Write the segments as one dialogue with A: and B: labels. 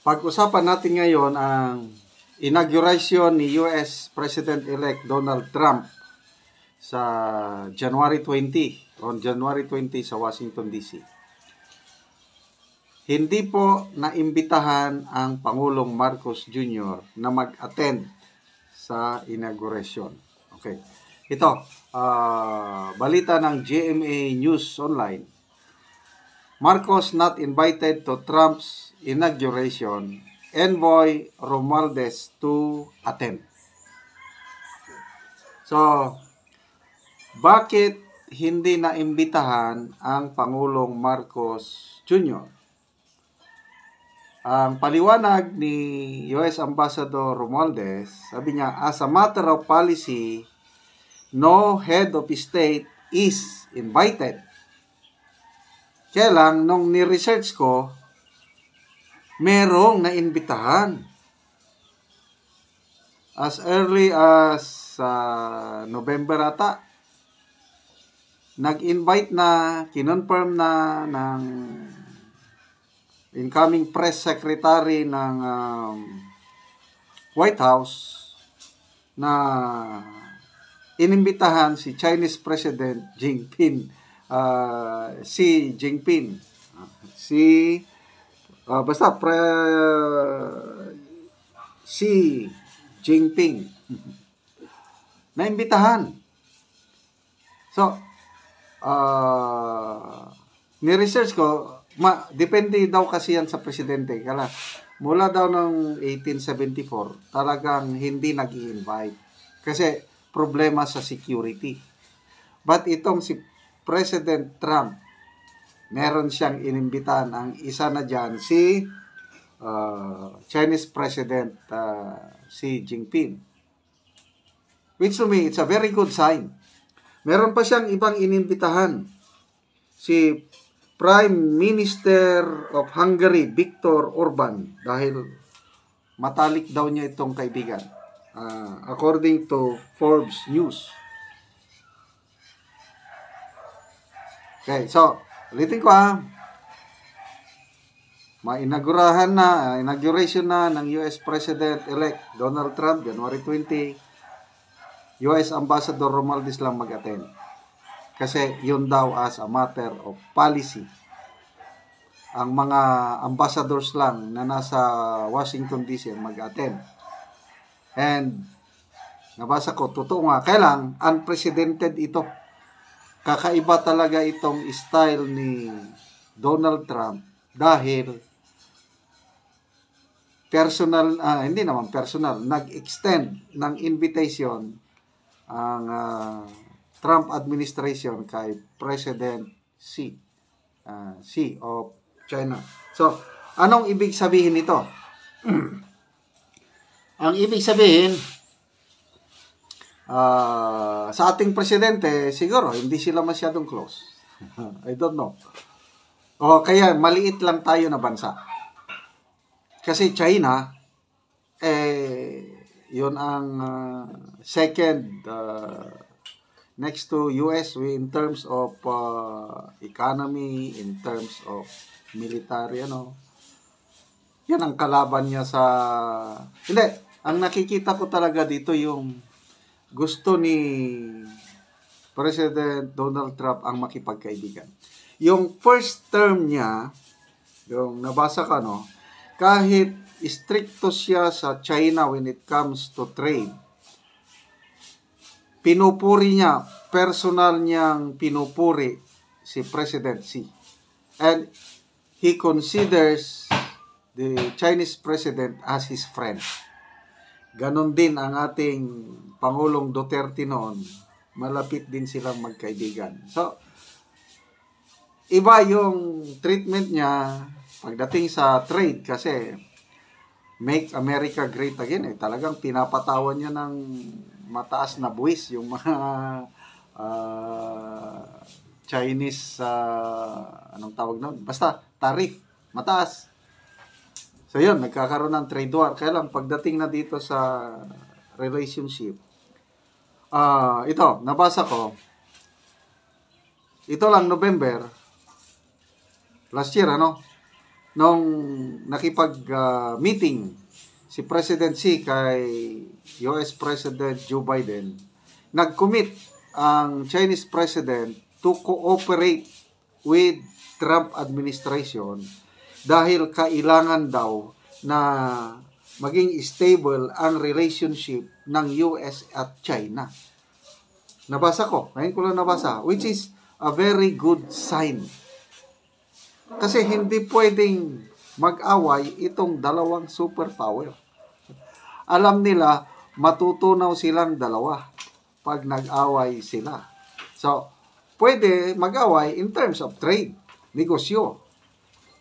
A: Pag-usapan natin ngayon ang inauguration ni US President-elect Donald Trump sa January 20, on January 20 sa Washington, D.C. Hindi po naimbitahan ang Pangulong Marcos Jr. na mag-attend sa inauguration. Okay. Ito, balita ng GMA News Online. Marcos not invited to Trump's inauguration. Envoy Romualdez to attend. So, bakit hindi naimbitahan ang Pangulong Marcos Jr.? Ang paliwanag ni US Ambassador Romualdez, sabi niya, as a matter of policy, no head of state is invited. Kaya lang, nung ni-research ko, merong naimbitahan. As early as November ata, nag-invite na, kinonfirm na ng incoming press secretary ng White House na inimbitahan si Chinese President Xi Jinping. Xi Jinping. Naimbitahan. So, ni-research ko, depende daw kasi yan sa presidente. Kala, mula daw ng 1874, talagang hindi nag-i-invite. Kasi problema sa security. But itong si President Trump, meron siyang inimbitahan. Ang isa na dyan, si Chinese President Xi Jinping. Which to me, it's a very good sign. Meron pa siyang ibang inimbitahan. Si Prime Minister of Hungary, Viktor Orban, dahil matalik daw niya itong kaibigan. According to Forbes News. Okay, so, ulitin ko inauguration na ng US President-elect Donald Trump, January 20, US Ambassador Romualdez lang mag-attend. Kasi yun daw as a matter of policy. Ang mga ambassadors lang na nasa Washington DC mag-attend. And nabasa ko, totoo nga, kailang unprecedented ito. Kakaiba talaga itong style ni Donald Trump dahil hindi naman personal, nag-extend ng invitation ang Trump administration kay President Xi of China. So, anong ibig sabihin nito? Ang ibig sabihin, sa ating presidente, siguro, hindi sila masyadong close. I don't know. O kaya, maliit lang tayo na bansa. Kasi China, yun ang second next to US in terms of economy, in terms of military, yan ang kalaban niya sa... Hindi, ang nakikita ko talaga dito yung gusto ni President Donald Trump ang makipagkaibigan. Yung first term niya, yung nabasa ka, kahit stricto siya sa China when it comes to trade, pinupuri niya, personal niyang pinupuri si President Xi. And he considers the Chinese President as his friend. Ganon din ang ating Pangulong Duterte noon. Malapit din silang magkaibigan. So, iba yung treatment niya pagdating sa trade kasi Make America Great Again. Talagang pinapatawan niya ng mataas na buwis yung mga Chinese, anong tawag nun? Basta, tariff. Mataas. So yun, nagkakaroon ng trade war. Kaya lang, pagdating na dito sa relationship, ito, nabasa ko, ito lang November, last year, nung nakipag-meeting si President Xi kay US President Joe Biden, nag-commit ang Chinese President to cooperate with Trump administration dahil kailangan daw na maging stable ang relationship ng US at China. Nabasa ko, ngayon ko lang nabasa, which is a very good sign. Kasi hindi pwedeng mag-away itong dalawang superpower. Alam nila, matutunaw silang dalawa pag nag-away sila. So, pwede mag-away in terms of trade, negosyo.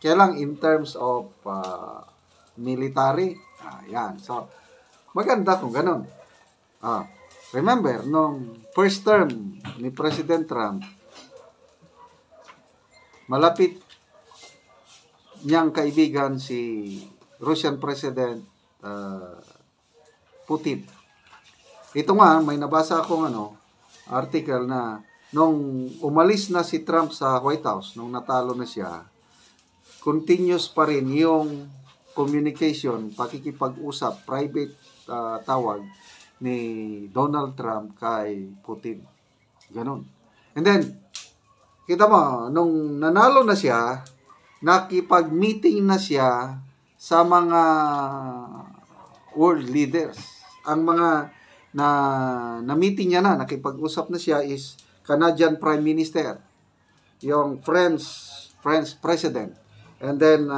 A: Kaya lang in terms of military, yan. So, maganda kung ganun. Remember, nung first term ni President Trump, malapit niyang kaibigan si Russian President Putin. Ito nga, may nabasa akong article na nung umalis na si Trump sa White House, nung natalo na siya, continuous pa rin yung communication, pakikipag-usap, private tawag ni Donald Trump kay Putin. Ganon. And then, kita mo, nung nanalo na siya, nakipag-meeting na siya sa mga world leaders. Ang mga na-meeting niya na, nakipag-usap na siya is Canadian Prime Minister, yung French President, and then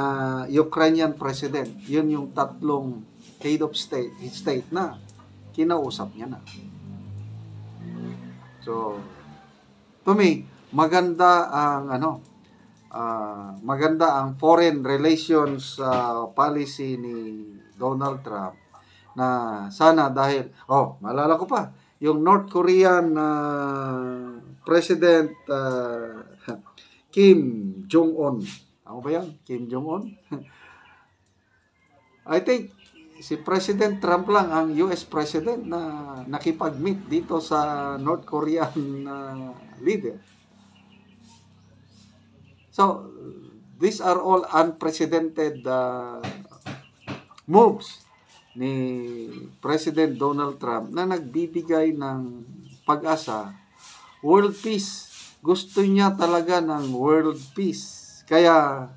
A: Ukrainian President. Yun yung tatlong head of state na kinausap niya na. So, to me, maganda ang foreign relations policy ni Donald Trump na sana dahil, maalala ko pa, yung North Korean President Kim Jong-un. Ano ba yan? Kim Jong-un? I think si President Trump lang ang US President na nakipag-meet dito sa North Korean leader. So, these are all unprecedented moves ni President Donald Trump na nagbibigay ng pag-asa. World peace. Gusto niya talaga ng world peace. Kaya,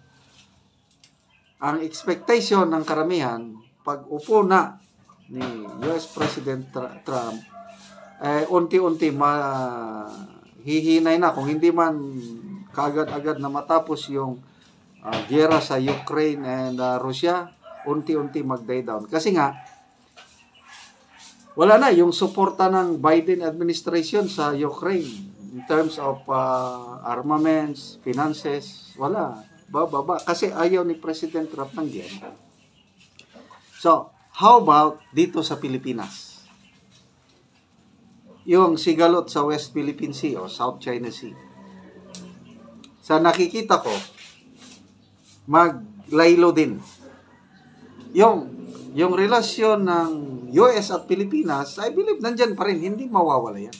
A: ang expectation ng karamihan, pag upo na ni US President Trump, unti-unti hihinay na. Kung hindi man kaagad-agad na matapos yung giyera sa Ukraine and Russia, unti-unti mag-die down. Kasi nga, wala na yung suporta ng Biden administration sa Ukraine in terms of armaments, finances, wala. Bababa. Kasi ayaw ni President Trump ng giyera. So, how about dito sa Pilipinas? Yung sigalot sa West Philippine Sea o South China Sea. Sa nakikita ko, maglaylo din. Yung relasyon ng US at Pilipinas, I believe nandyan pa rin, hindi mawawala yan.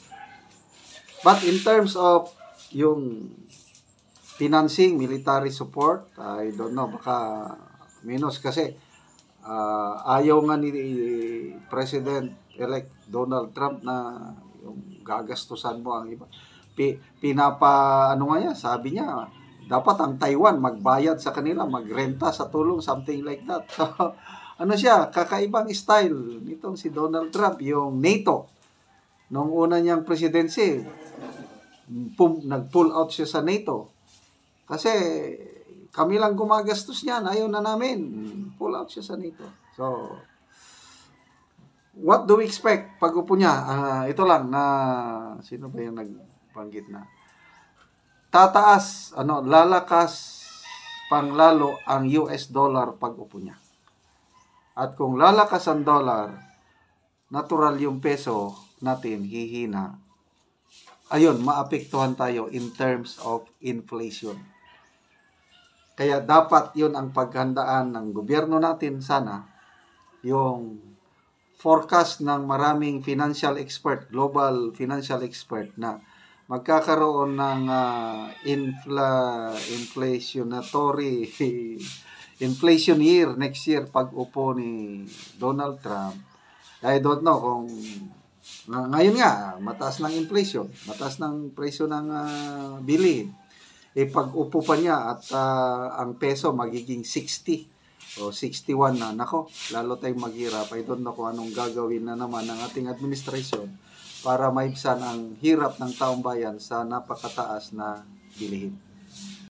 A: But in terms of yung financing, military support, I don't know, baka minus kasi ayaw nga ni President-elect Donald Trump na yung gagastusan mo ang iba. Sabi niya, dapat ang Taiwan magbayad sa kanila, magrenta sa tulong, something like that. So, kakaibang style nitong si Donald Trump, yung NATO. Nung una niyang presidency, nag-pull out siya sa NATO. Kasi kami lang gumagastos niyan, ayaw na namin. Pull out siya sa NATO. So, what do we expect pag upo niya? Ito lang na, sino ba yung nagbanggit na? Lalakas panglalo ang US dollar pag upo niya. At kung lalakas ang dollar, natural yung peso natin hihina. Ayun, maapektuhan tayo in terms of inflation. Kaya dapat yun ang paghandaan ng gobyerno natin sana, yung forecast ng maraming financial expert, global financial expert na magkakaroon ng inflationary inflation year, next year, pag upo ni Donald Trump, I don't know kung ngayon nga, mataas ng inflation, mataas ng presyo ng bilihin. Pag upo pa niya at ang peso magiging 60 o 61 na, nako, lalo tayong maghirap. I don't know kung anong gagawin na naman ng ating administrasyon para maibsan ang hirap ng taong bayan sa napakataas na bilihin.